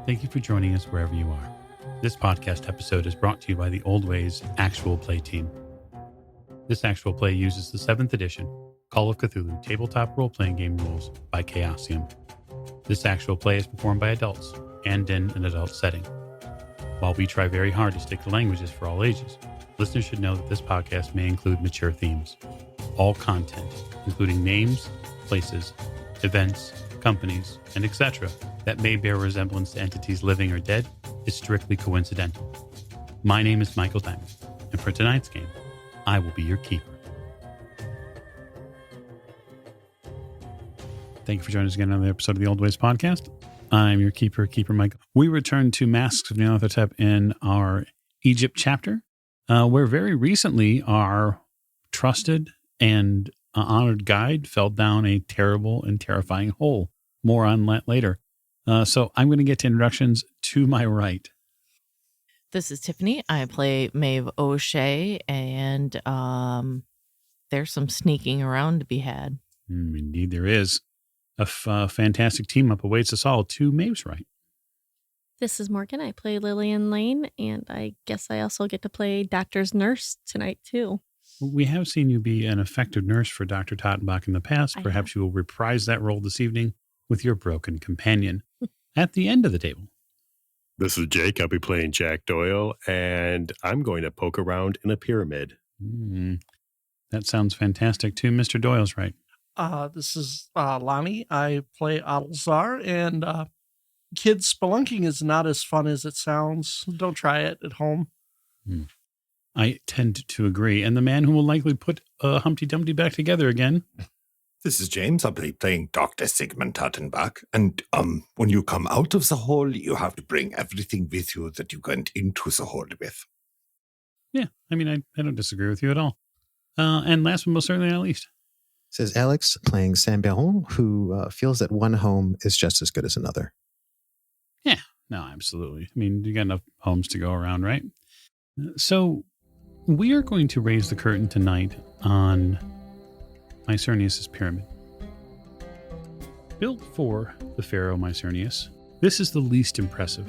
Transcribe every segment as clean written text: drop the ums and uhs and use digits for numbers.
Thank you for joining us wherever you are. This podcast episode is brought to you by the Old Ways Actual Play team. This actual play uses the 7th edition Call of Cthulhu tabletop role-playing game rules by Chaosium. This actual play is performed by adults and in an adult setting. While we try very hard to stick to languages for all ages, listeners should know that this podcast may include mature themes. All content, including names, places, events, companies, and etc., that may bear resemblance to entities living or dead, is strictly coincidental. My name is Michael Diamond, and for tonight's game, I will be your keeper. Thank you for joining us again on another episode of the Old Ways podcast. I'm your keeper, Keeper Michael. We return to Masks of Nyarlathotep in our Egypt chapter, where very recently our trusted and honored guide fell down a terrible and terrifying hole. More on that later. So I'm going to get to introductions to my right. This is Tiffany. I play Maeve O'Shea, and there's some sneaking around to be had. Indeed there is. A fantastic team up awaits us all to Maeve's right. This is Morgan. I play Lillian Lane, and I guess I also get to play Doctor's nurse tonight, too. We have seen you be an effective nurse for Dr. Tottenbach in the past. Perhaps you will reprise that role this evening with your broken companion at the end of the table. This is Jake. I'll be playing Jack Doyle, and I'm going to poke around in a pyramid. That sounds fantastic, too. Mr. Doyle's right. This is Lonnie. I play Adelsar, and kids, spelunking is not as fun as it sounds. Don't try it at home. I tend to agree. And the man who will likely put Humpty Dumpty back together again. This is James. I'll be playing Dr. Sigmund Tottenbach. And when you come out of the hole, you have to bring everything with you that you went into the hole with. Yeah, I mean, I don't disagree with you at all. And last but most certainly not least. This is Alex playing Saint Baron, who feels that one home is just as good as another. Yeah, no, absolutely. I mean, you got enough homes to go around, right? So we are going to raise the curtain tonight on Mycernius' pyramid. Built for the pharaoh Mycernius, this is the least impressive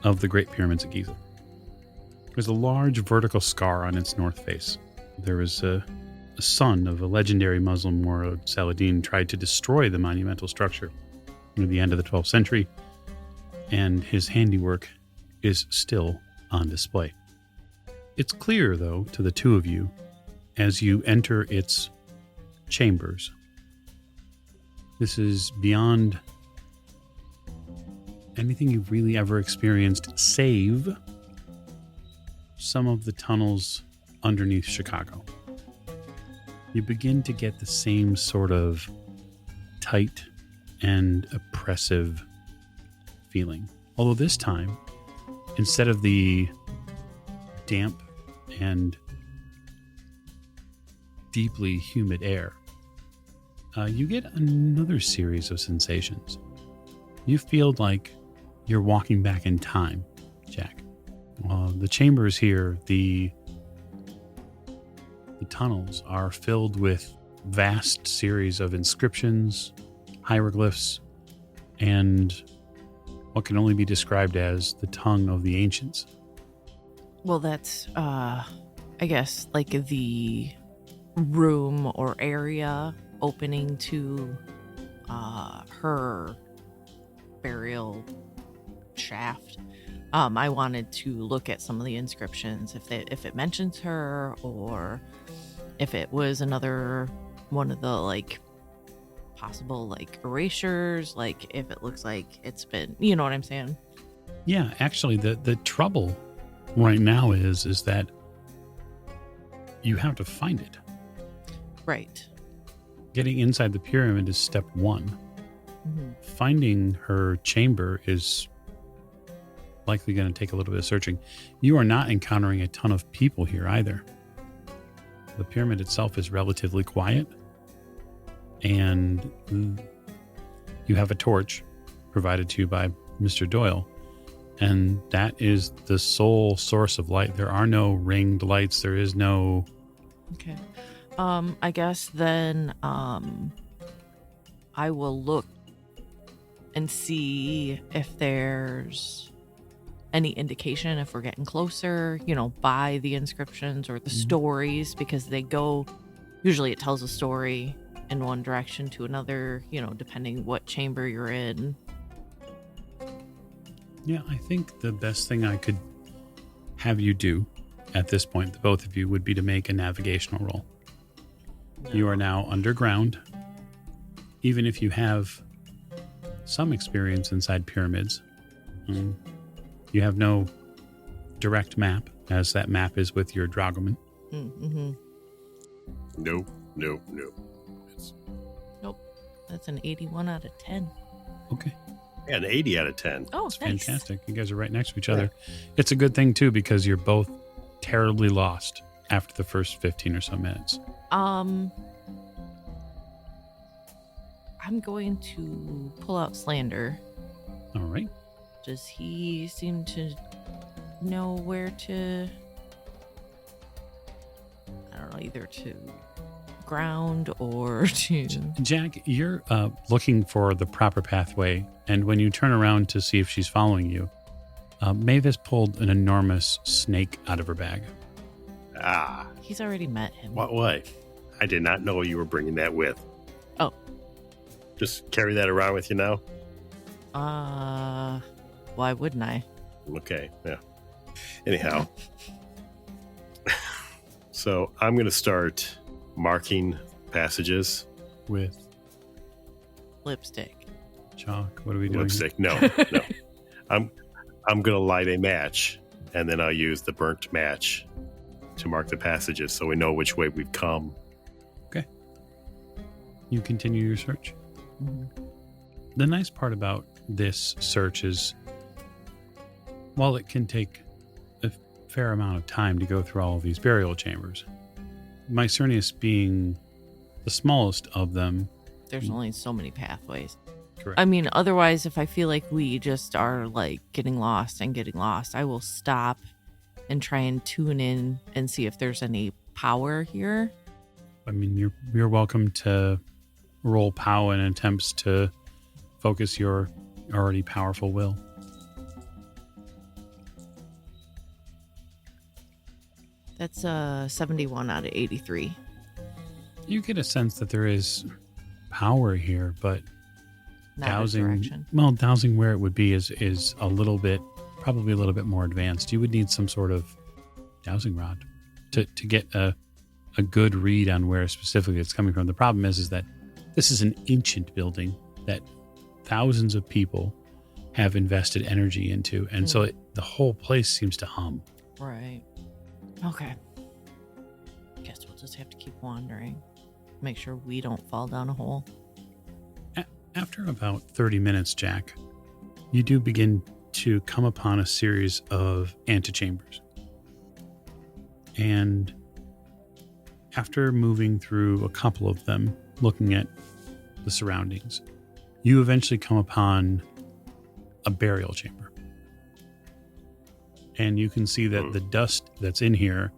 of the Great Pyramids of Giza. There's a large vertical scar on its north face. There is a son of a legendary Muslim warlord, Saladin, tried to destroy the monumental structure near the end of the 12th century, and his handiwork is still on display. It's clear, though, to the two of you, as you enter its chambers, this is beyond anything you've really ever experienced, save some of the tunnels underneath Chicago. You begin to get the same sort of tight and oppressive feeling. Although this time, instead of the damp and deeply humid air, you get another series of sensations. You feel like you're walking back in time, Jack. The chambers here, the tunnels are filled with vast series of inscriptions, hieroglyphs, and what can only be described as the tongue of the ancients. Well, that's, I guess, like the room or area opening to her burial shaft. I wanted to look at some of the inscriptions, if it mentions her, or if it was another one of the like possible like erasures, like if it looks like it's been, you know what I'm saying? Yeah, actually, the trouble right now is that you have to find it. Right. Getting inside the pyramid is step one. Mm-hmm. Finding her chamber is likely going to take a little bit of searching. You are not encountering a ton of people here either. The pyramid itself is relatively quiet, and you have a torch provided to you by Mr. Doyle, and that is the sole source of light. There are no ringed lights. There is no... Okay. I guess then I will look and see if there's any indication if we're getting closer, by the inscriptions or the stories, because they go, usually it tells a story in one direction to another, depending what chamber you're in. Yeah, I think the best thing I could have you do at this point, the both of you, would be to make a navigational roll. No. You are now underground. Even if you have some experience inside pyramids, you have no direct map, as that map is with your dragoman. Mm-hmm. Nope. Nope. That's an 81 out of 10. Okay. Yeah, an 80 out of 10. Oh, It's nice. fantastic. You guys are right next to each other. It's a good thing, too, because you're both terribly lost after the first 15 or so minutes. I'm going to pull out Slander. All right. Does he seem to know where to, I don't know, either to ground or to... Jack, you're looking for the proper pathway, and when you turn around to see if she's following you, Mavis pulled an enormous snake out of her bag. Ah, He's already met him. what? I did not know you were bringing that with. Oh. Just carry that around with you now? Why wouldn't I? Okay, yeah. Anyhow. So I'm going to start marking passages. With Lipstick. chalk. What are we doing? Lipstick. No. I'm going to light a match, and then I'll use the burnt match to mark the passages so we know which way we've come. Okay. You continue your search. Mm-hmm. The nice part about this search is, while it can take a fair amount of time to go through all of these burial chambers, Mycernius being the smallest of them. There's only so many pathways. Correct. I mean, otherwise, if I feel like we just are like getting lost, I will stop and try and tune in and see if there's any power here. I mean, you're welcome to roll POW in attempts to focus your already powerful will. That's 71 out of 83. You get a sense that there is power here, but Not a dowsing direction. where it would be is probably a little bit more advanced. You would need some sort of dowsing rod to get a good read on where specifically it's coming from. The problem is that this is an ancient building that thousands of people have invested energy into, and so the whole place seems to hum. Right. Okay. Guess we'll just have to keep wandering. Make sure we don't fall down a hole. After about 30 minutes, Jack, you do begin to come upon a series of antechambers. And after moving through a couple of them, looking at the surroundings, you eventually come upon a burial chamber. And you can see that the dust that's in here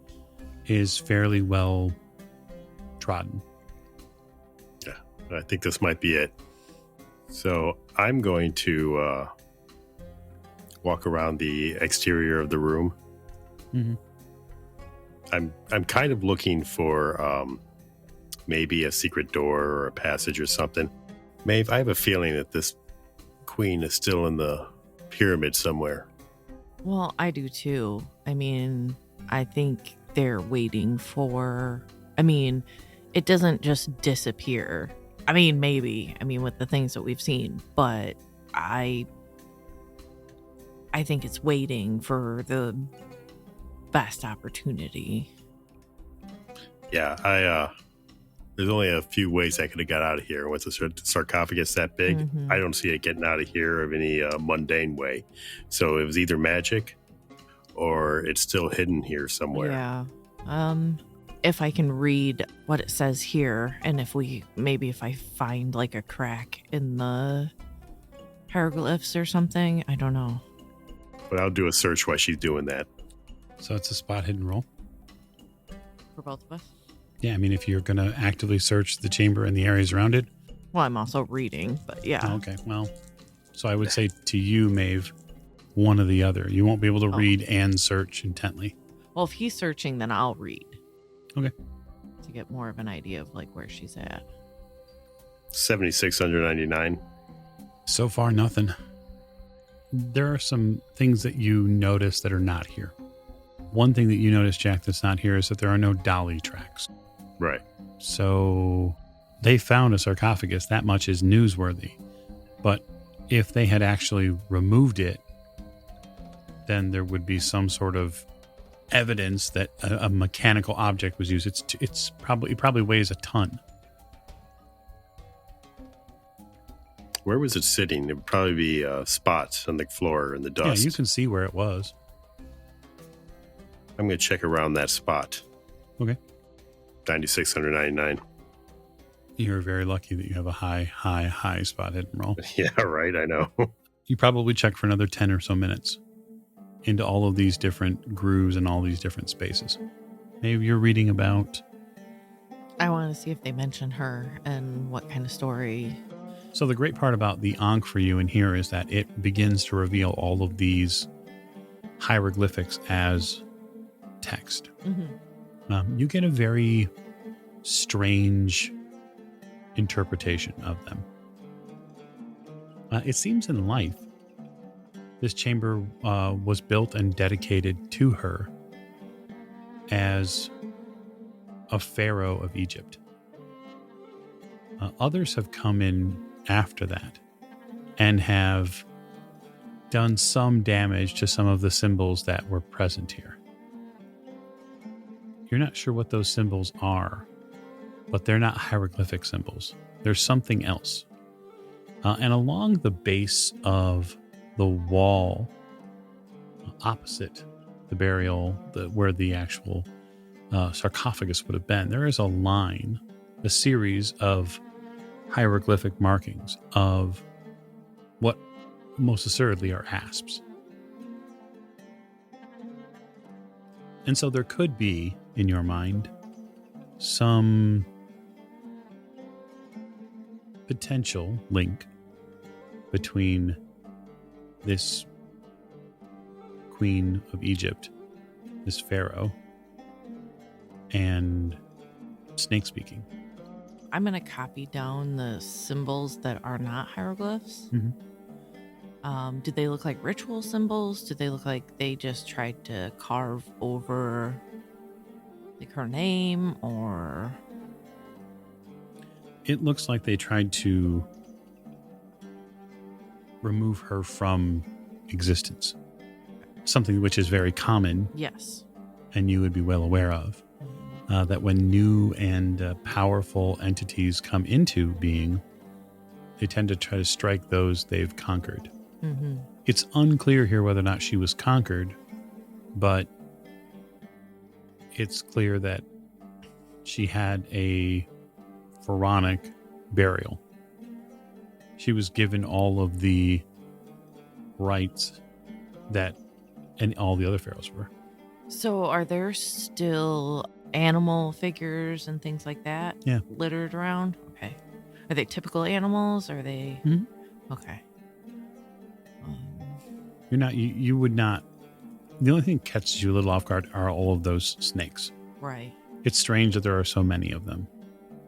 is fairly well trodden. Yeah, I think this might be it. So I'm going to walk around the exterior of the room. Mm-hmm. I'm kind of looking for maybe a secret door or a passage or something. Maeve, I have a feeling that this queen is still in the pyramid somewhere. Well, I do too. I mean, I think they're waiting for... I mean, it doesn't just disappear. I mean, maybe. I mean, with the things that we've seen. But I think it's waiting for the best opportunity. Yeah, there's only a few ways I could have got out of here. Once the sarcophagus that big, Mhm. I don't see it getting out of here of any mundane way. So it was either magic or it's still hidden here somewhere. Yeah. If I can read what it says here, and if I find like a crack in the hieroglyphs or something, I don't know. But I'll do a search while she's doing that. So it's a spot hidden roll. For both of us? Yeah, I mean, if you're going to actively search the chamber and the areas around it. Well, I'm also reading, but yeah. Okay, well, So I would say to you, Maeve, one or the other. You won't be able to read and search intently. Well, if he's searching, then I'll read. Okay. To get more of an idea of like where she's at. 76 under 99. So far, nothing. There are some things that you notice that are not here. One thing that you notice, Jack, that's not here is that there are no dolly tracks. Right. So they found a sarcophagus. That much is newsworthy. But if they had actually removed it, then there would be some sort of evidence that a mechanical object was used. It probably weighs a ton. Where was it sitting? It would probably be spots on the floor in the dust. Yeah, you can see where it was. I'm going to check around that spot. Okay. 96 under 99. You're very lucky that you have a high spot hidden roll. Yeah, right. I know. You probably check for another 10 or so minutes into all of these different grooves and all these different spaces. Maybe you're reading about... I want to see if they mention her and what kind of story. So the great part about the Ankh for you in here is that it begins to reveal all of these hieroglyphics as text. Mm-hmm. You get a very strange interpretation of them. It seems in life, this chamber was built and dedicated to her as a pharaoh of Egypt. Others have come in after that and have done some damage to some of the symbols that were present here. You're not sure what those symbols are, but they're not hieroglyphic symbols. There's something else. And along the base of the wall, opposite the burial, where the actual sarcophagus would have been, there is a line, a series of hieroglyphic markings of what most assuredly are asps. And so there could be, in your mind, some potential link between this queen of Egypt, this pharaoh, and snake speaking. I'm going to copy down the symbols that are not hieroglyphs. Mm-hmm. Do they look like ritual symbols? Do they look like they just tried to carve over like her name, or? It looks like they tried to remove her from existence. Something which is very common. Yes. And you would be well aware of. That when new and powerful entities come into being, they tend to try to strike those they've conquered. Mm-hmm. It's unclear here whether or not she was conquered, but it's clear that she had a pharaonic burial. She was given all of the rights that and all the other pharaohs were. So are there still animal figures and things like that littered around? Okay. Are they typical animals? Are they... Mhm. Okay. You're not, you would not, the only thing that catches you a little off guard are all of those snakes. Right. It's strange that there are so many of them.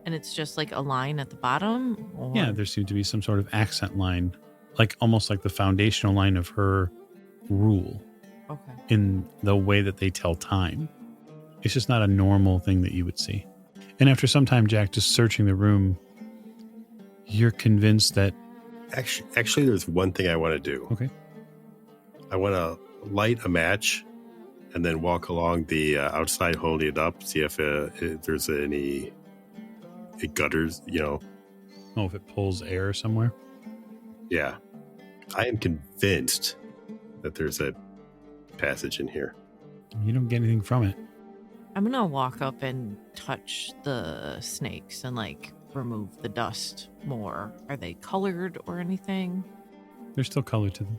And it's just like a line at the bottom? Or... Yeah, there seemed to be some sort of accent line, like almost like the foundational line of her rule. Okay. In the way that they tell time. It's just not a normal thing that you would see. And after some time, Jack, just searching the room, you're convinced that... Actually, there's one thing I want to do. Okay. I want to light a match and then walk along the outside holding it up, see if there's any gutters, Oh, if it pulls air somewhere? Yeah. I am convinced that there's a passage in here. You don't get anything from it. I'm going to walk up and touch the snakes and like remove the dust more. Are they colored or anything? There's still color to them.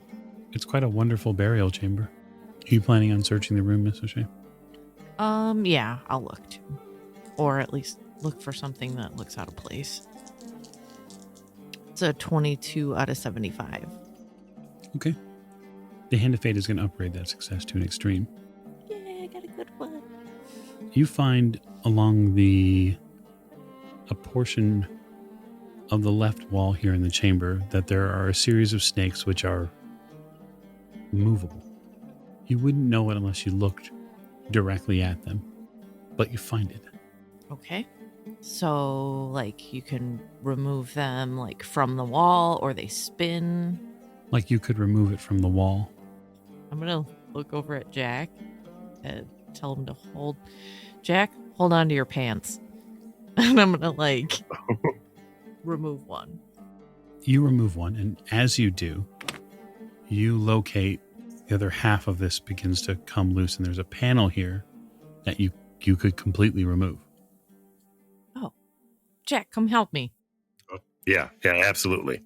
It's quite a wonderful burial chamber. Are you planning on searching the room, Miss O'Shea? Yeah, I'll look too. Or at least look for something that looks out of place. It's a 22 out of 75. Okay. The Hand of Fate is going to upgrade that success to an extreme. Yay, I got a good one. You find along a portion of the left wall here in the chamber that there are a series of snakes which are movable. You wouldn't know it unless you looked directly at them, but you find it. Okay. So, like, you can remove them, like, from the wall, or they spin. Like you could remove it from the wall. I'm going to look over at Jack and tell him to hold. Jack, hold on to your pants. And I'm going to, like, remove one. You remove one, and as you do, you locate the other half of this begins to come loose, and there's a panel here that you could completely remove. Oh, Jack, come help me. Yeah, absolutely.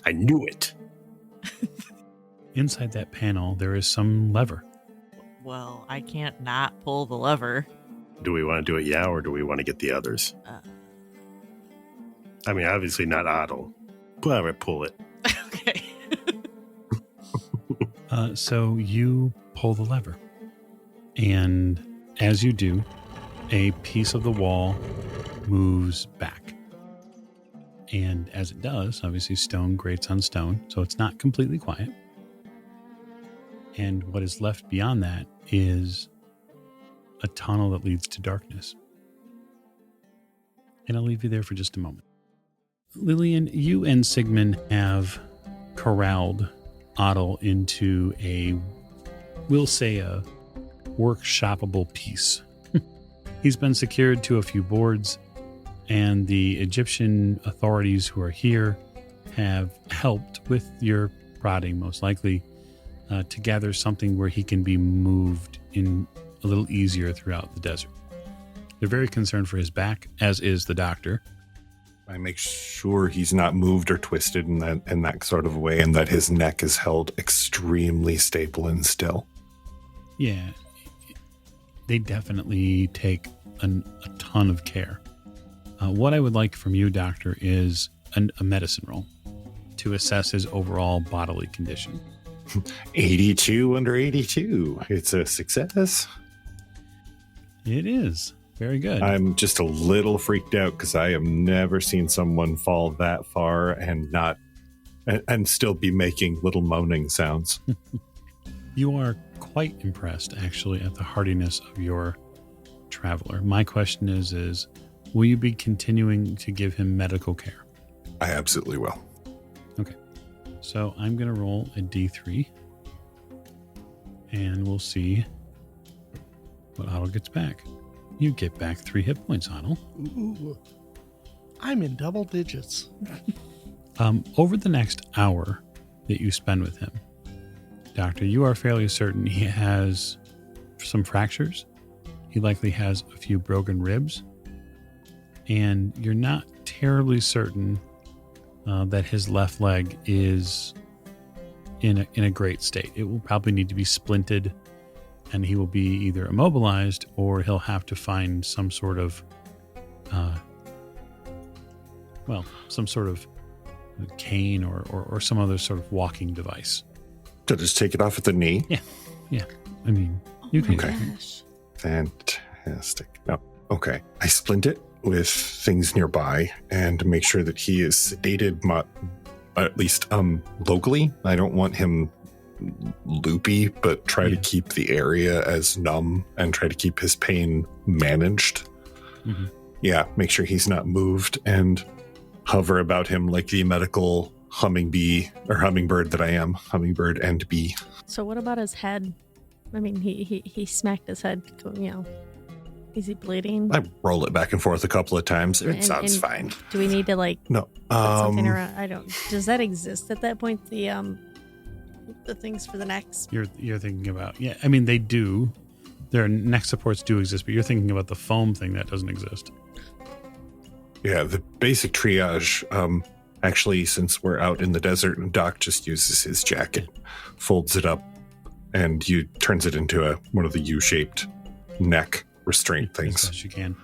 I knew it. Inside that panel, there is some lever. Well, I can't not pull the lever. Do we want to do it or do we want to get the others? I mean, obviously not Otto. But pull it. Okay. So you pull the lever. And as you do, a piece of the wall moves back. And as it does, obviously stone grates on stone, so it's not completely quiet. And what is left beyond that is a tunnel that leads to darkness. And I'll leave you there for just a moment. Lillian, you and Sigmund have corralled Otto into we'll say a workshoppable piece. He's been secured to a few boards, and the Egyptian authorities who are here have helped with your prodding, most likely, to gather something where he can be moved in a little easier throughout the desert. They're very concerned for his back, as is the doctor. I make sure he's not moved or twisted in that sort of way, and that his neck is held extremely stable and still. Yeah, they definitely take a ton of care. What I would like from you, Doctor, is a medicine roll to assess his overall bodily condition. 82 under 82. It's a success. It is. Very good. I'm just a little freaked out because I have never seen someone fall that far and still be making little moaning sounds. You are quite impressed, actually, at the hardiness of your traveler. My question is will you be continuing to give him medical care? I absolutely will. Okay. So I'm going to roll a D3, and we'll see what Otto gets back. You get back 3 hit points, Otto. Ooh, I'm in double digits. Over the next hour that you spend with him, Doctor, you are fairly certain he has some fractures. He likely has a few broken ribs. And you're not terribly certain that his left leg is in a great state. It will probably need to be splinted, and he will be either immobilized or he'll have to find some sort of, some sort of cane or some other sort of walking device. So just take it off at the knee? Yeah. I mean, you can. Okay. Fantastic. Oh, okay. I splint it with things nearby and make sure that he is sedated, at least locally. I don't want him loopy, but try to keep the area as numb and try to keep his pain managed. Mm-hmm. Yeah, make sure he's not moved and hover about him like the medical hummingbird that I am. Hummingbird and bee. So what about his head? I mean, he smacked his head, Is he bleeding? I roll it back and forth a couple of times. It sounds fine. Do we need to No. put something around? I don't. Does that exist at that point? The things for the necks. You're thinking about, yeah. I mean, they do. Their neck supports do exist, but you're thinking about the foam thing that doesn't exist. Yeah, the basic triage. Actually, since we're out in the desert, Doc just uses his jacket, folds it up, and turns it into one of the U-shaped neck restraint things. As best you can.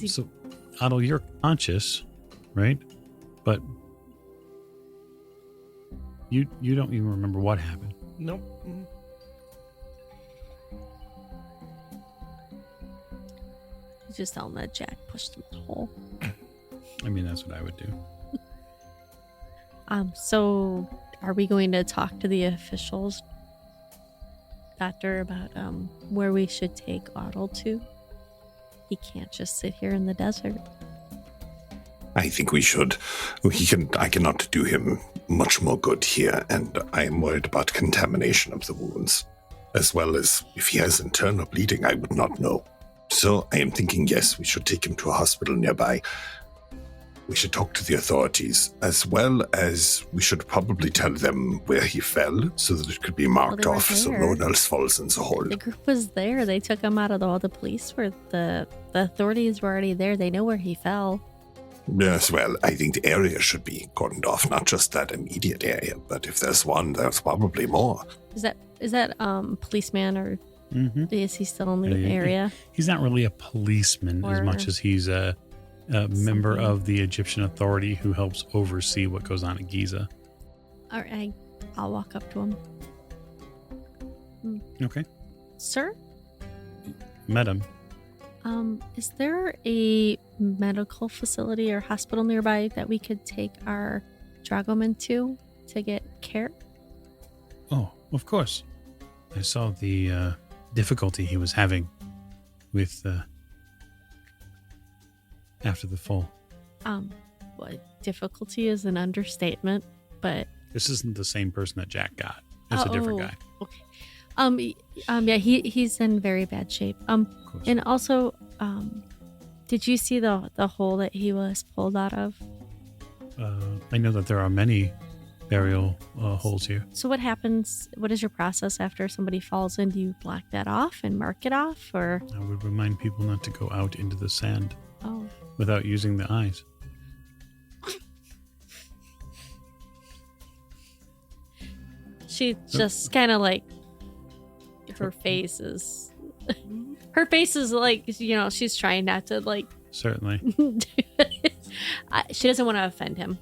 So, Otto, you're conscious, right? But You don't even remember what happened. Nope. You just tell him that Jack pushed him in the hole. I mean, that's what I would do. So are we going to talk to the officials, Doctor, about where we should take Otto to? He can't just sit here in the desert. I think we should. I cannot do him much more good here, and I am worried about contamination of the wounds. As well as if he has internal bleeding, I would not know. So I am thinking, yes, we should take him to a hospital nearby. We should talk to the authorities, as well as we should probably tell them where he fell so that it could be marked they were off so there. no one else falls in the hole. The group was there. They took him out of all the police were the authorities were already there. They know where he fell. Yes, well, I think the area should be cordoned off, not just that immediate area, but if there's one, there's probably more. Is that policeman or is he still in the Yeah. area? He's not really a policeman as Or much as he's a member something. of the Egyptian authority who helps oversee what goes on at Giza. All right, I'll walk up to him. Okay. Sir, Madam. is there a medical facility or hospital nearby that we could take our dragoman to get care? Oh, of course. I saw the difficulty he was having with after the fall. What difficulty is an understatement, but This isn't the same person that Jack got. It's a different guy. Okay. Yeah, he's in very bad shape. Of course. And also, did you see the hole that he was pulled out of? I know that there are many burial holes here. So what happens? What is your process after somebody falls in? Do you block that off and mark it off, or? I would remind people not to go out into the sand Oh, without using the eyes. she just kind of like her face is like, you know, she's trying not to like. Certainly. She doesn't want to offend him.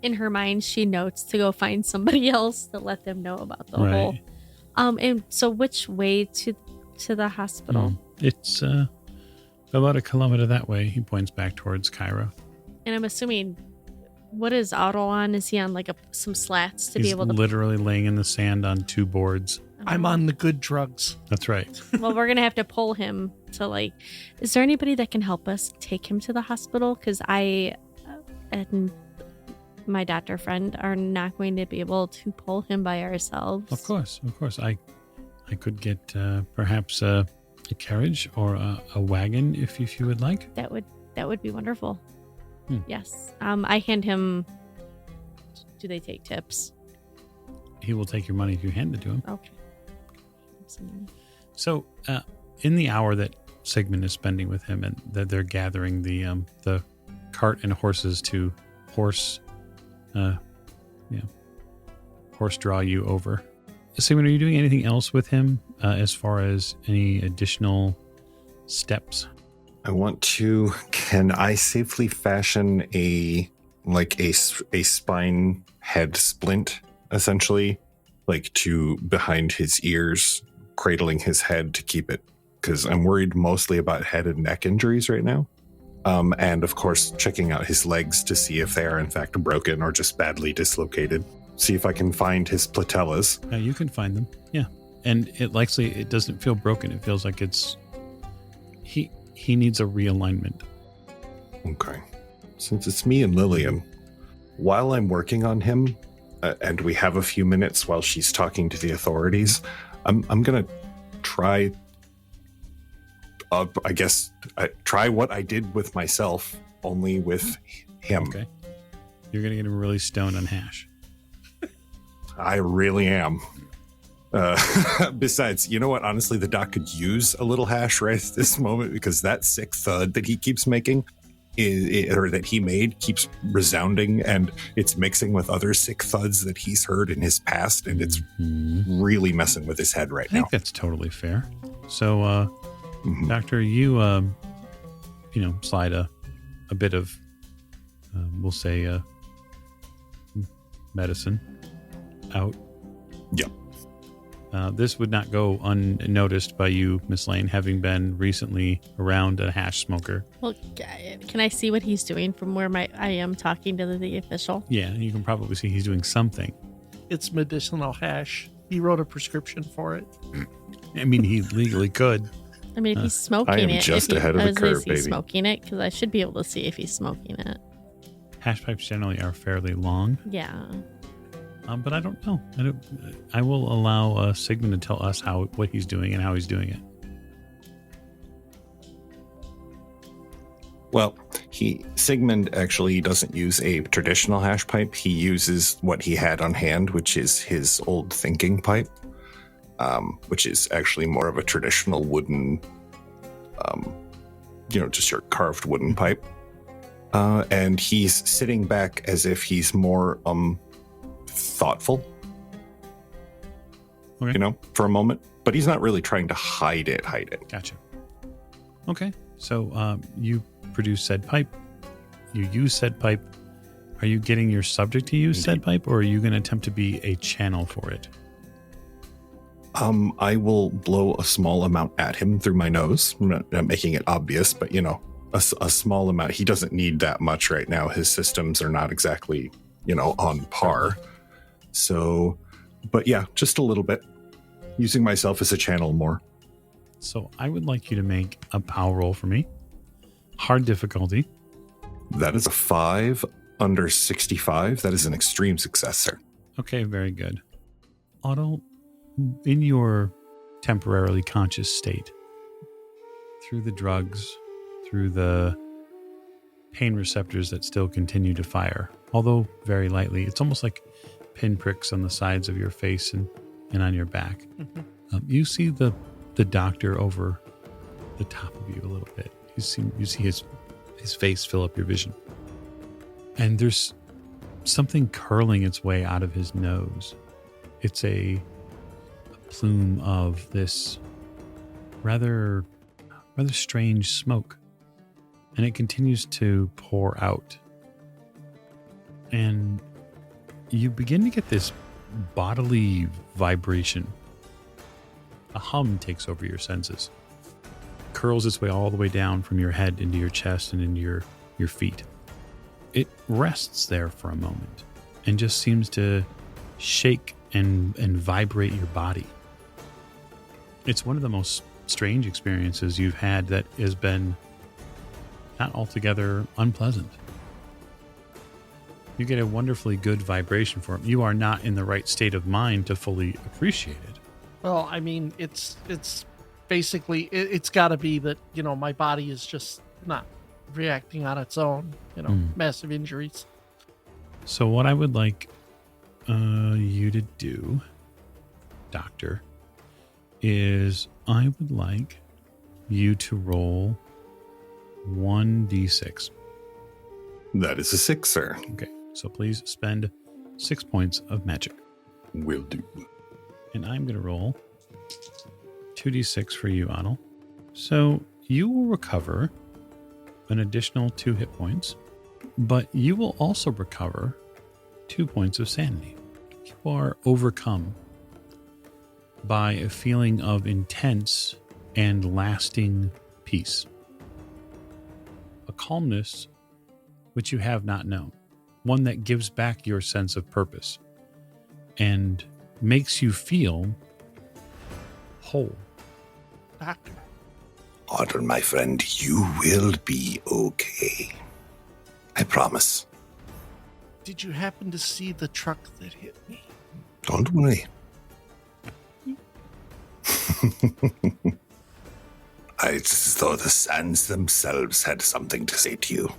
In her mind, she notes to go find somebody else to let them know about the hole. Right. And so which way to the hospital? It's about a kilometer that way. He points back towards Cairo. And I'm assuming, what is Otto on? Is he on like some slats to He's be able to? literally laying in the sand on two boards. I'm on the good drugs. That's right. Well, we're gonna have to pull him to like. Is there anybody that can help us take him to the hospital? Because I and my doctor friend are not going to be able to pull him by ourselves. Of course. I could get perhaps a carriage or a wagon if you would like. That would be wonderful. Yes. I hand him. Do they take tips? He will take your money if you hand it to him. Okay. So, in the hour that Sigmund is spending with him, and that they're gathering the cart and horses to horse draw you over. Sigmund, are you doing anything else with him as far as any additional steps? I want to. Can I safely fashion a spine head splint, essentially, like to behind his ears, cradling his head to keep it? Because I'm worried mostly about head and neck injuries right now. And of course, checking out his legs to see if they are in fact broken or just badly dislocated. See if I can find his platellas. You can find them, yeah. And it doesn't feel broken. It feels like it's he needs a realignment. Okay. Since it's me and Lillian, while I'm working on him, and we have a few minutes while she's talking to the authorities, I'm gonna try. Try what I did with myself, only with him. Okay. You're gonna get him really stoned on hash. I really am. Besides, you know what? Honestly, the doc could use a little hash right at this moment, because that sick thud that he keeps making, or that he made, keeps resounding, and it's mixing with other sick thuds that he's heard in his past, and it's really messing with his head right I now. think that's totally fair. So, Doctor, you slide a bit of, we'll say, medicine out. Yep. This would not go unnoticed by you, Miss Lane, having been recently around a hash smoker. Well, can I see what he's doing from where I am talking to the official? Yeah, you can probably see he's doing something. It's medicinal hash. He wrote a prescription for it. I mean, he legally could. I mean, if he's smoking I am it, just ahead of the curve, is he baby. smoking it? Because I should be able to see if he's smoking it. Hash pipes generally are fairly long, Yeah. but I don't know. I will allow Sigmund to tell us what he's doing and how he's doing it. Well, Sigmund actually doesn't use a traditional hash pipe. He uses what he had on hand, which is his old thinking pipe, which is actually more of a traditional wooden, just your carved wooden pipe. And he's sitting back as if he's more thoughtful, Okay. For a moment. But he's not really trying to hide it. Gotcha. Okay, so you produce said pipe. You use said pipe. Are you getting your subject to use said pipe, or are you going to attempt to be a channel for it? I will blow a small amount at him through my nose. I'm not making it obvious, but a small amount. He doesn't need that much right now. His systems are not exactly, on par. So, but yeah, just a little bit. Using myself as a channel more. So I would like you to make a power roll for me. Hard difficulty. That is a 5 under 65. That is an extreme success, sir. Okay, very good. Otto, in your temporarily conscious state, through the drugs, through the pain receptors that still continue to fire, although very lightly, it's almost like pinpricks on the sides of your face and on your back. Mm-hmm. You see the doctor over the top of you a little bit. You see his face fill up your vision. And there's something curling its way out of his nose. It's a plume of this rather strange smoke. And it continues to pour out. And you begin to get this bodily vibration. A hum takes over your senses. Curls its way all the way down from your head into your chest and into your feet. It rests there for a moment and just seems to shake and vibrate your body. It's one of the most strange experiences you've had that has been not altogether unpleasant. You get a wonderfully good vibration for it. You are not in the right state of mind to fully appreciate it. Well, I mean, it's basically, it's got to be that, my body is just not reacting on its own, massive injuries. So what I would like you to do, Doctor, is I would like you to roll 1d6. That is a 6, sir. Okay, so please spend 6 points of magic. Will do. And I'm going to roll 2d6 for you, Otto. So you will recover an additional 2 hit points, but you will also recover 2 points of sanity. You are overcome by a feeling of intense and lasting peace. A calmness which you have not known. One that gives back your sense of purpose and makes you feel whole. Doctor, Otto, my friend, you will be okay. I promise. did you happen to see the truck that hit me? Don't worry. It's as though the sands themselves had something to say to you.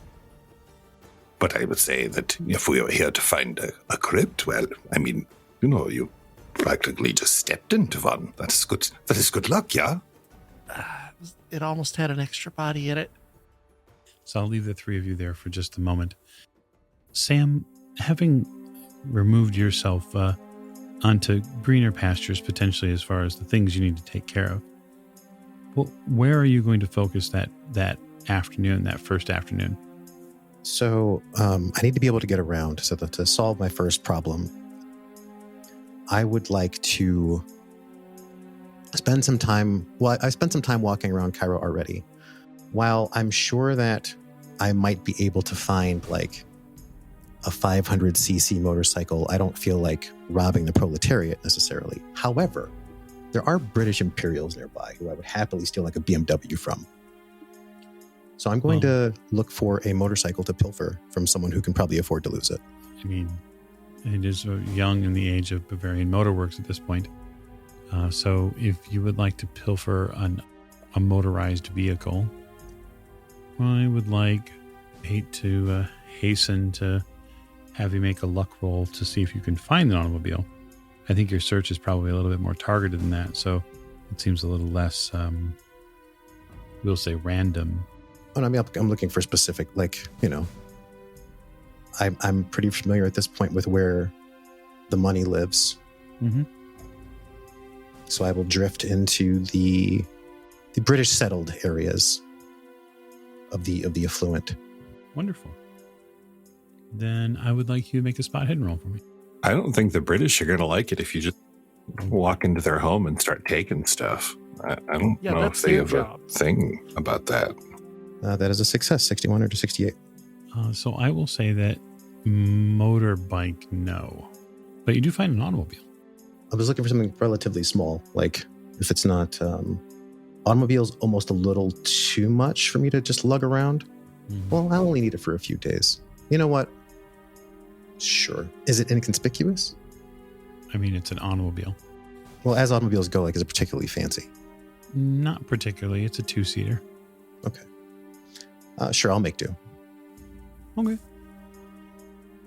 But I would say that if we were here to find a crypt, well, I mean, you practically just stepped into one. That is good. That is good luck, yeah? It almost had an extra body in it. So I'll leave the three of you there for just a moment. Sam, having removed yourself onto greener pastures, potentially as far as the things you need to take care of, well, where are you going to focus that afternoon, that first afternoon? So I need to be able to get around. So that to solve my first problem, I would like to spend some time. Well, I spent some time walking around Cairo already. While I'm sure that I might be able to find like a 500cc motorcycle, I don't feel like robbing the proletariat necessarily. However, there are British Imperials nearby who I would happily steal like a BMW from. So I'm going to look for a motorcycle to pilfer from someone who can probably afford to lose it. I mean, it is young in the age of Bavarian motorworks at this point. So if you would like to pilfer a motorized vehicle, I would hate to hasten to have you make a luck roll to see if you can find an automobile. I think your search is probably a little bit more targeted than that, so it seems a little less, we'll say, random. Oh, I mean, I'm looking for specific, I'm pretty familiar at this point with where the money lives. Mm-hmm. So I will drift into the British settled areas of the affluent. Wonderful. Then I would like you to make a spot hidden roll for me. I don't think the British are going to like it if you just walk into their home and start taking stuff. I don't know if they have a thing about that. That is a success, 61 or 68. So I will say that motorbike, no. But you do find an automobile. I was looking for something relatively small. Like, if it's not... automobile's almost a little too much for me to just lug around. Mm-hmm. Well, I only need it for a few days. You know what? Sure. Is it inconspicuous? I mean, it's an automobile. Well, as automobiles go, is it particularly fancy? Not particularly. It's a 2-seater. Okay. Sure, I'll make do. Okay.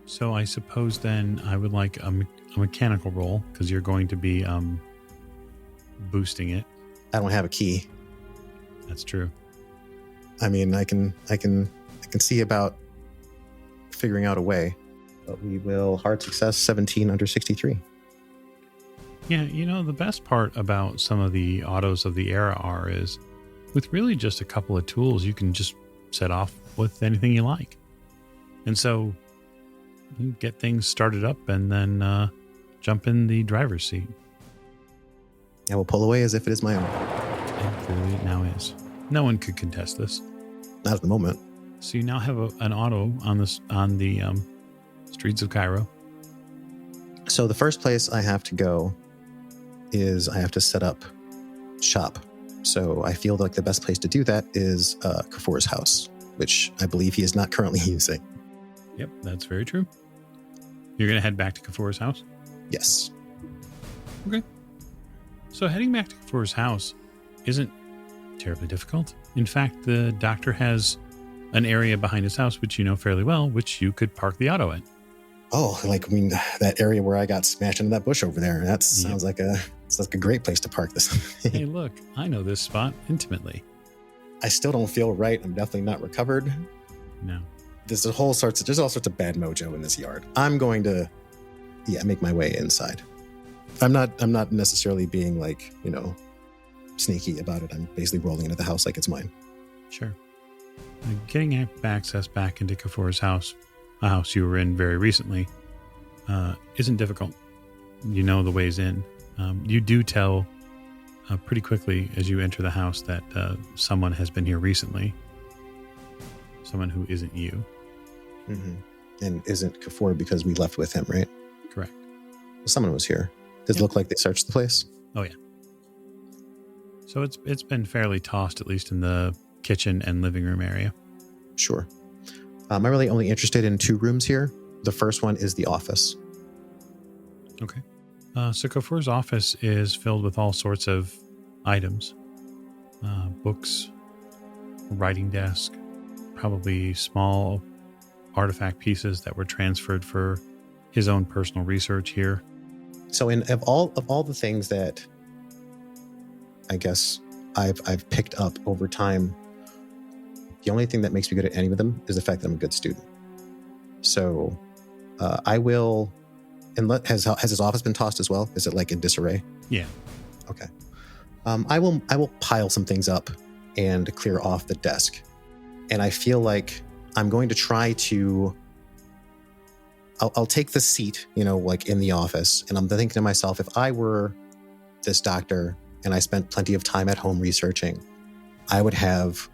So I suppose then I would like a mechanical roll, because you're going to be boosting it. I don't have a key. That's true. I mean, I can see about figuring out a way, but we will hard success 17 under 63. Yeah, the best part about some of the autos of the era is with really just a couple of tools, you can just set off with anything you like. And so you get things started up and then jump in the driver's seat. I will pull away as if it is my own. And clearly it now is. No one could contest this. Not at the moment. So you now have an auto on the streets of Cairo. So the first place I have to go is I have to set up shop. So I feel like the best place to do that is Kafur's house, which I believe he is not currently using. Yep, that's very true. You're going to head back to Kafur's house? Yes. Okay. So heading back to Kafur's house isn't terribly difficult. In fact, the doctor has an area behind his house, which you know fairly well, which you could park the auto in. Oh, that area where I got smashed into that bush over there. That sounds like a great place to park this. Hey, look, I know this spot intimately. I still don't feel right. I'm definitely not recovered. No. There's all sorts of bad mojo in this yard. I'm going to, make my way inside. I'm not necessarily being sneaky about it. I'm basically rolling into the house like it's mine. Sure. Getting access back into Kafur's house, a house you were in very recently, isn't difficult. You know the ways in. You do tell pretty quickly as you enter the house that someone has been here recently. Someone who isn't you. Mm-hmm. And isn't Kafur because we left with him, right? Correct. Well, someone was here. Does it look like they searched the place? Oh, yeah. So it's been fairly tossed, at least in the kitchen and living room area. Sure. I'm really only interested in 2 rooms here. The first one is the office. Okay. So Kafur's office is filled with all sorts of items. Books, writing desk, probably small artifact pieces that were transferred for his own personal research here. So of all the things that I guess I've picked up over time, the only thing that makes me good at any of them is the fact that I'm a good student. So I will, and has his office been tossed as well? Is it in disarray? Yeah. Okay. I will pile some things up and clear off the desk. And I feel like I'm going to try to I'll take the seat, like in the office, and I'm thinking to myself, if I were this doctor and I spent plenty of time at home researching, I would have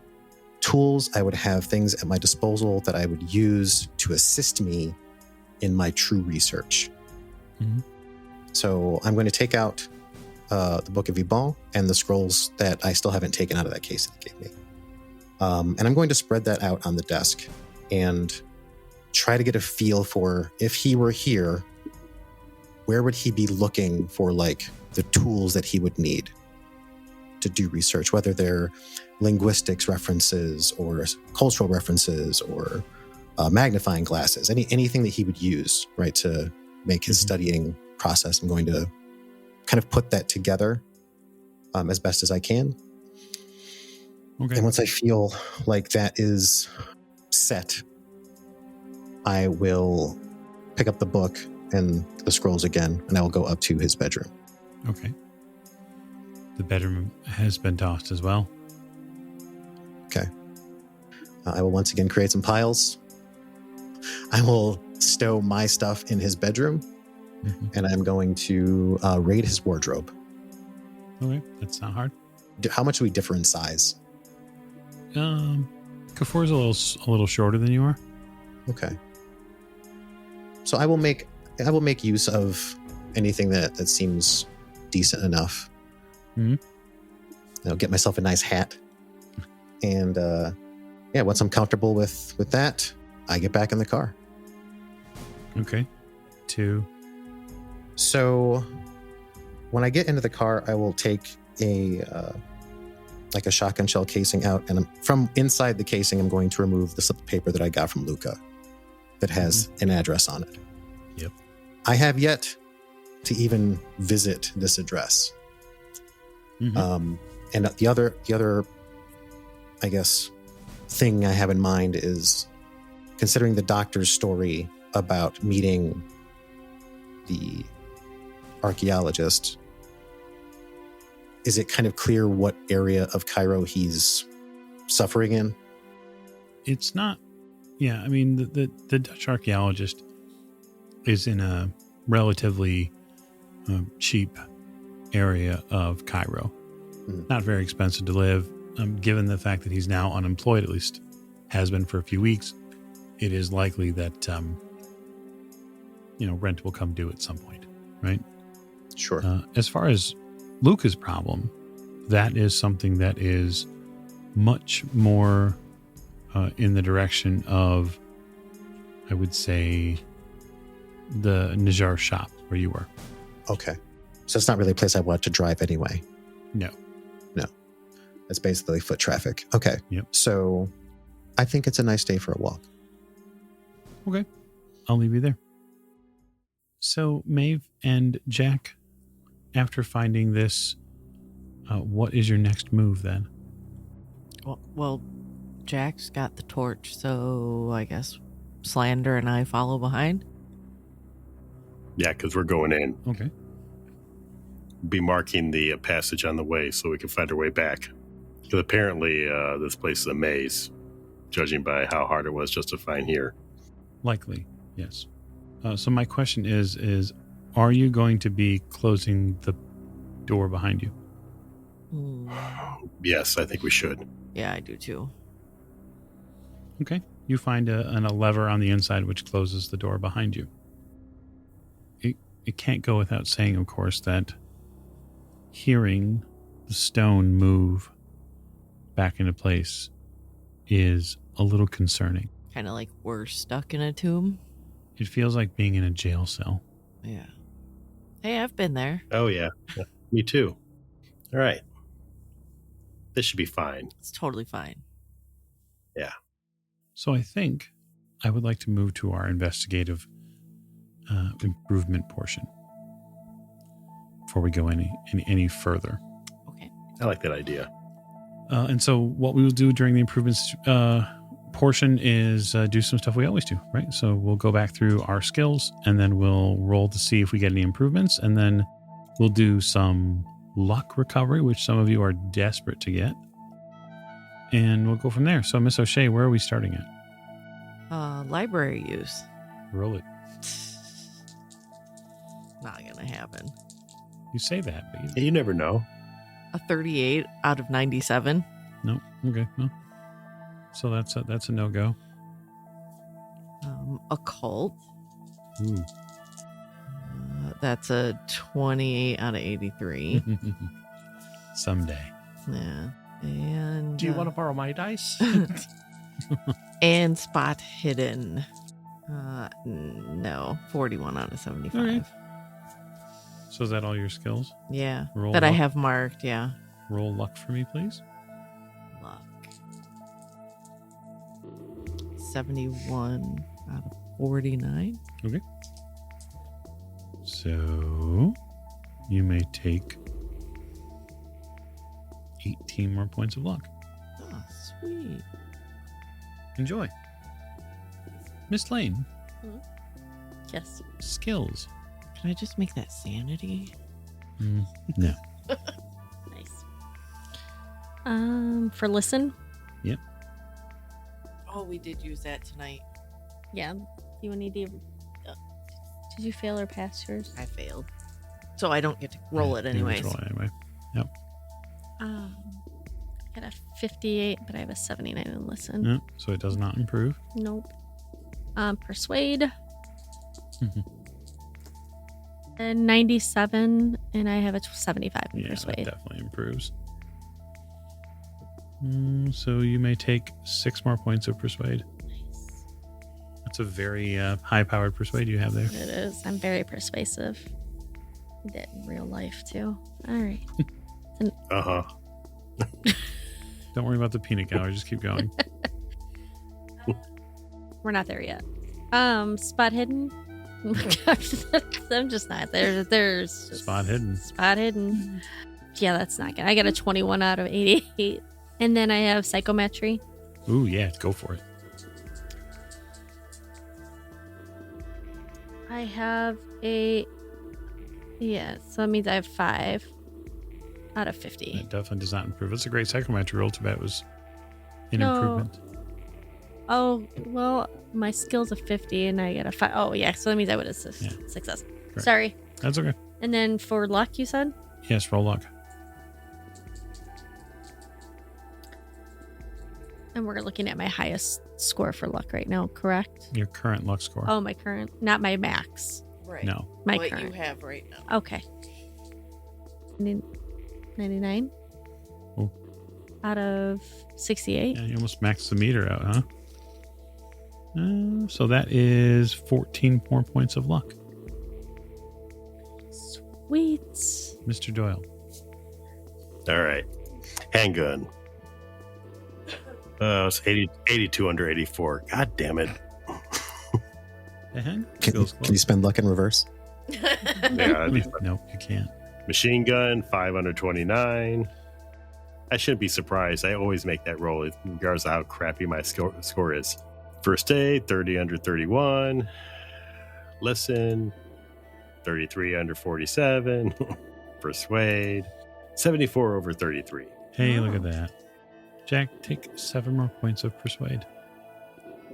tools, I would have things at my disposal that I would use to assist me in my true research. Mm-hmm. So I'm going to take out the Book of Ibon and the scrolls that I still haven't taken out of that case that it gave me. And I'm going to spread that out on the desk and try to get a feel for, if he were here, where would he be looking for like the tools that he would need to do research, whether they're linguistics references or cultural references or magnifying glasses, anything that he would use, right, to make his studying process. I'm going to kind of put that together as best as I can. Okay. And once I feel like that is set, I will pick up the book and the scrolls again, and I will go up to his bedroom. Okay. The bedroom has been tossed as well. Okay. I will once again create some piles. I will stow my stuff in his bedroom, and I'm going to raid his wardrobe. Okay, that's not hard. How much do we differ in size? Kafour's a little shorter than you are. Okay. So I will make use of anything that seems decent enough. Mm-hmm. I'll get myself a nice hat, and once I'm comfortable with that, I get back in the car. Okay. 2. So when I get into the car, I will take a shotgun shell casing out, and from inside the casing, I'm going to remove the slip of paper that I got from Luca that has an address on it. Yep. I have yet to even visit this address. Mm-hmm. And the other, I guess, thing I have in mind is considering the doctor's story about meeting the archaeologist. Is it kind of clear what area of Cairo he's suffering in? It's not. Yeah, I mean, the Dutch archaeologist is in a relatively cheap area of Cairo. Not very expensive to live. Given the fact that he's now unemployed, at least has been for a few weeks, it is likely that rent will come due at some point, right? Sure. As far as Luca's problem, that is something that is much more in the direction of, I would say, the Najjar shop where you were. Okay. So it's not really a place I want to drive anyway. No. It's basically foot traffic. Okay. Yep. So I think it's a nice day for a walk. Okay. I'll leave you there. So Maeve and Jack, after finding this, what is your next move then? Well, Jack's got the torch, so I guess Slander and I follow behind. Yeah, because we're going in. Okay. Be marking the passage on the way so we can find our way back. Because apparently this place is a maze, judging by how hard it was just to find here. Likely, yes. So my question is are you going to be closing the door behind you? Yes, I think we should. Yeah, I do too. Okay. You find a lever on the inside which closes the door behind you. It can't go without saying, of course, that hearing the stone move back into place is a little concerning. Kind of like we're stuck in a tomb. It feels like being in a jail cell. Yeah. Hey, I've been there. Oh, yeah. Me too. All right. This should be fine. It's totally fine. Yeah. So I think I would like to move to our investigative improvement portion before we go any further. Okay. I like that idea. And so what we will do during the improvements portion is do some stuff we always do, right? So we'll go back through our skills and then we'll roll to see if we get any improvements. And then we'll do some luck recovery, which some of you are desperate to get. And we'll go from there. So Miss O'Shea, where are we starting at? Library use. Roll it. Not gonna happen. You say that, but You never know. A 38 out of 97. no. Okay, no. So that's a no go. Occult. Ooh. That's a 28 out of 83. Someday. Yeah. And Do you want to borrow my dice? and spot hidden. No, 41 out of 75. All right. So is that all your skills? Yeah, Roll that I luck. have marked. Yeah, Roll luck for me, please. luck. 71 out of 49. Okay. So you may take 18 more points of luck. Oh, sweet. Enjoy. Miss Lane, Yes. skills. Can I just make that sanity? No. Nice. For listen. Yep. Oh, we did use that tonight. Yeah. You need to. Did you fail or pass yours? I failed. So I don't get to roll it You get to anyways. roll it anyway. Yep. I got a 58, but I have a 79 in listen. Yep. So it does not improve. Nope. Persuade. And 97, and I have a 75 in Yeah, that persuade. definitely improves. So you may take 6 more points of persuade. Nice. That's a very high-powered persuade you have there. It is. I'm very persuasive. I did in real life too. All right. Uh-huh. Don't worry about the peanut gallery. Just keep going. We're not there yet. Spot hidden. I'm just not there. There's just Spot hidden. Spot hidden. Yeah, that's not good. I got a 21 out of 88. And then I have psychometry. Ooh, yeah. Go for it. I have a. Yeah, so that means I have 5 out of 50. That definitely does not improve. It's a great psychometry roll. Too bad it was an No. improvement. Oh, well, my skill's a 50 and I got a 5. Oh, yeah, so that means I would have Yeah. success. Correct. Sorry. That's okay. And then for luck, you said? Yes, roll luck. And we're looking at my highest score for luck right now, correct? Your current luck score. Oh, my current, not my max. Right. No. My what current. you have right now. Okay. 99 Oh. out of 68. Yeah, you almost maxed the meter out, huh? So that is 14 more points of luck. Sweet. Mr. Doyle. All right. Handgun. It's 82 under 84. God damn it. And Can you spend luck in reverse? Yeah, Nope, you can't. machine gun, 5 under 29. I shouldn't be surprised. I always make that roll, regardless of how crappy my score is. First aid, 30 under 31. Listen, 33 under 47. Persuade, 74 over 33. Hey, look Wow. at that. Jack, take 7 more points of persuade.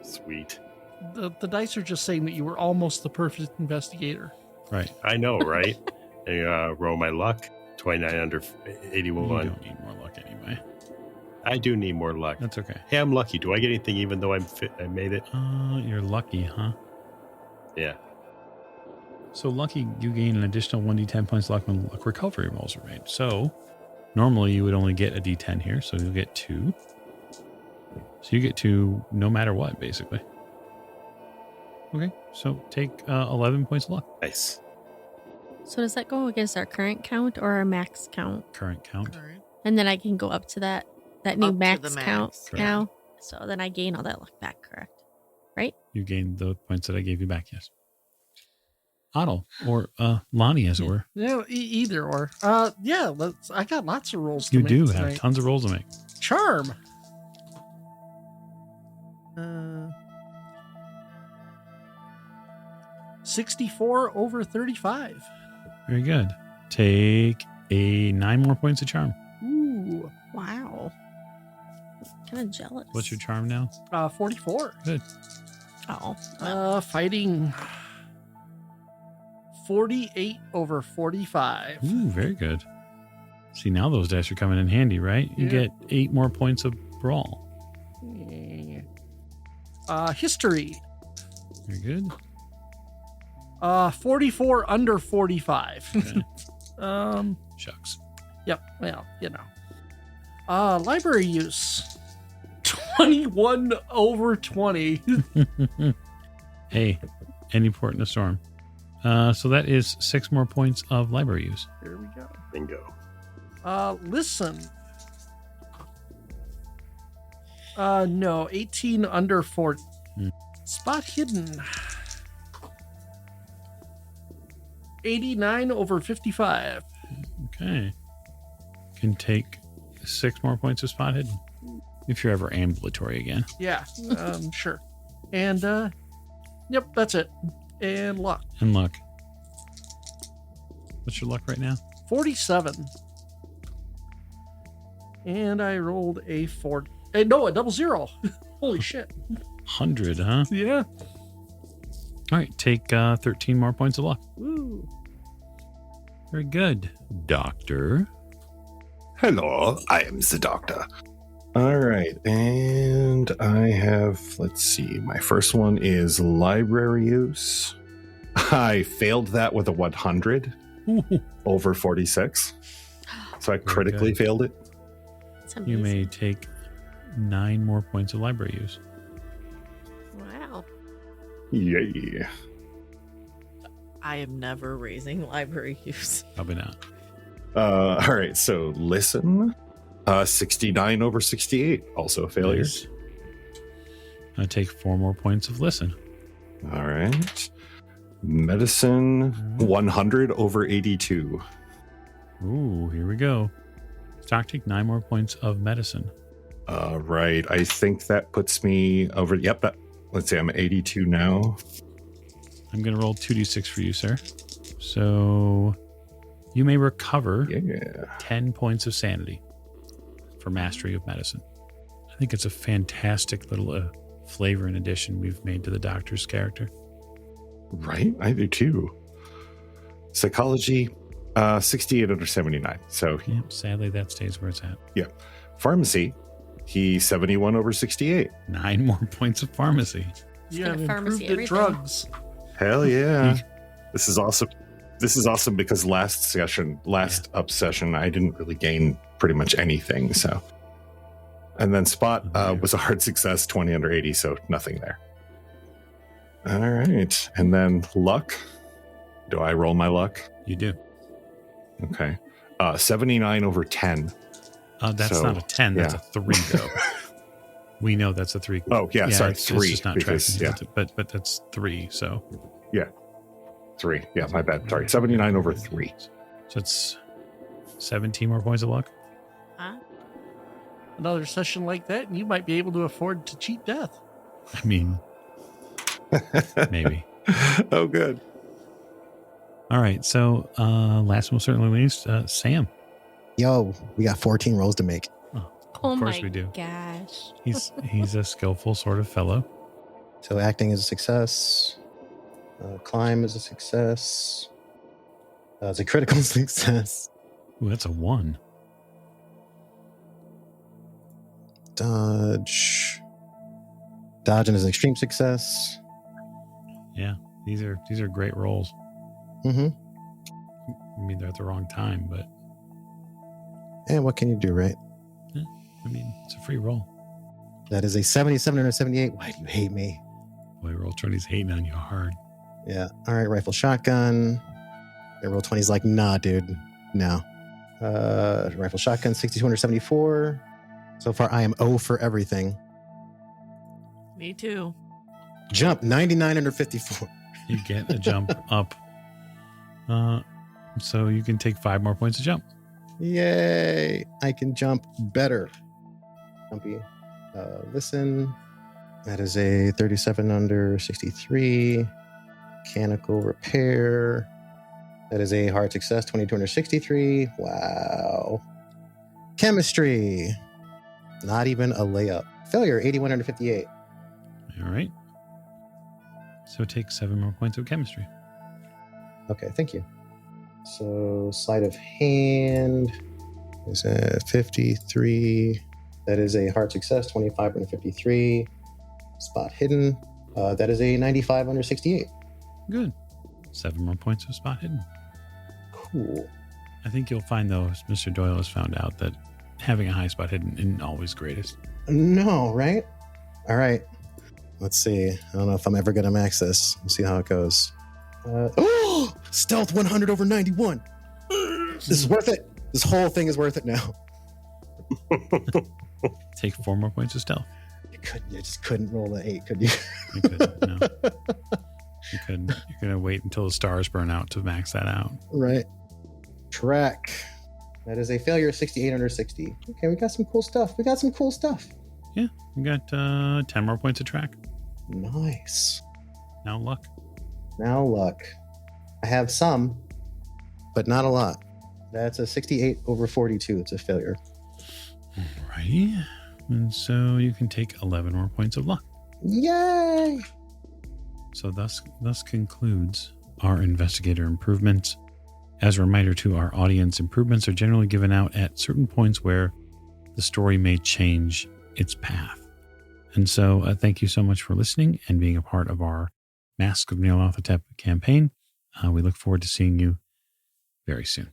Sweet. The dice are just saying that you were almost the perfect investigator. Right. I know, right? And, roll my luck, 29 under You 81. don't need more luck anyway. I do need more luck. That's okay. Hey, I'm lucky. Do I get anything even though I made it? You're lucky, huh? Yeah. So lucky, you gain an additional 1d10 points of luck when luck recovery rolls are made. So normally you would only get a d10 here, so you'll get 2. So you get 2 no matter what, basically. Okay, so take 11 points of luck. Nice. So does that go against our current count or our max count? Current count. Current. And then I can go up to that new Up to max the count max, yeah. now. So then I gain all that luck back, correct? Right? You gain the points that I gave you back, yes. Otto, or Lonnie, as it were. Yeah, either or. Yeah, I got lots of rolls to You make do tonight. have tons of rolls to make. Charm. 64 over 35. Very good. Take 9 more points of charm. Ooh. Wow. Kind of jealous. What's your charm now? 44. Good. Oh. Fighting 48 over 45. Ooh, very good. See, now those dice are coming in handy, right? You Yeah. get 8 more points of brawl. History. Very good. 44 under 45. Okay. Shucks. Yep. Well, you know. Library use. 21 over 20. Hey, any port in a storm. So that is 6 more points of library use. There we go. Bingo. Listen. No, 18 under 40. Spot hidden. 89 over 55. Okay. Can take 6 more points of spot hidden. If you're ever ambulatory again. Yeah, sure. And, yep, that's it. And luck. And luck. What's your luck right now? 47. And I rolled a 4. No, a 00. Holy shit. 100, huh? Yeah. All right, take 13 more points of luck. Woo. Very good. Doctor. Hello, I am the doctor. All right, and I have, let's see, my first one is library use. I failed that with a 100 over 46. So I critically good. failed it. That's You amazing. may take 9 more points of library use. Wow. Yeah. I am never raising library use. Probably not. All right, so listen. 69 over 68, also a failure. Nice. I take 4 more points of listen. All right. Medicine, 100 over 82. Ooh, here we go. Doc, take 9 more points of medicine. Right. I think that puts me over. Yep. Let's see. I'm 82 now. I'm going to roll 2d6 for you, sir. So you may recover Yeah. 10 points of sanity for mastery of medicine. I think it's a fantastic little flavor and addition we've made to the doctor's character. Right. I do too. Psychology, 68 under 79. So Yep, sadly, that stays where it's at. pharmacy, he's 71 over 68. 9 more points of pharmacy. Yeah, got and pharmacy improved at everything. drugs. Hell yeah. This is awesome. This is awesome because last up session, I didn't really gain pretty much anything. So, and then spot was a hard success, 20 under 80. So nothing there. All right. And then luck. Do I roll my luck? You do. Okay. 79 over 10. That's So, not a 10. That's yeah. a 3, though. We know that's a 3. Oh, yeah. Sorry. It's 3. just not Because, tracking. But that's 3, so. 3. Yeah, my bad. Sorry. 79 over 3. So it's 17 more points of luck. Huh? Another session like that, and you might be able to afford to cheat death. I mean, maybe. Oh, good. All right. So last but certainly least, Sam. Yo, we got 14 rolls to make. Oh Of course my we do. gosh. He's a skillful sort of fellow. So acting is a success. Climb is a success. It's a critical success. Ooh, that's a 1. Dodge. Dodging is an extreme success. Yeah, these are great rolls. Mm-hmm. I mean, they're at the wrong time, but And what can you do, right? I mean, it's a free roll. That is a 77 and a 78. Why do you hate me? Boy, roll 20's hating on you hard. Yeah. All right, rifle shotgun. And roll 20's like, nah, dude. No. Rifle shotgun, 62 under 74. So far, I am 0 for everything. Me too. Jump, 99 under 54. You get a jump up. So you can take 5 more points of jump. Yay! I can jump better. Jumpy. Listen. That is a 37 under 63. Mechanical repair. That is a hard success, 22 under 63. Wow. Chemistry. Not even a layup. Failure, 81 under 58. All right. So take 7 more points of chemistry. Okay, thank you. So sleight of hand is a 53. That is a hard success, 25 under 53. Spot hidden. That is a 95 under 68. Good. 7 more points of spot hidden. Cool. I think you'll find, though, as Mr. Doyle has found out, that having a high spot hidden isn't always greatest. No, right? All right. Let's see. I don't know if I'm ever going to max this. We'll see how it goes. Stealth 100 over 91. This is worth it. This whole thing is worth it now. Take 4 more points of stealth. You just couldn't roll the 8, could you? You couldn't, no. You couldn't. You're going to wait until the stars burn out to max that out. Right. Track. That is a failure, 68 under 60. Okay, we got some cool stuff. Yeah, we got 10 more points of track. Nice. Now luck. I have some, but not a lot. That's a 68 over 42. It's a failure. Alrighty. And so you can take 11 more points of luck. Yay! So thus concludes our investigator improvements. As a reminder to our audience, improvements are generally given out at certain points where the story may change its path. And so thank you so much for listening and being a part of our Mask of Nyarlathotep campaign. We look forward to seeing you very soon.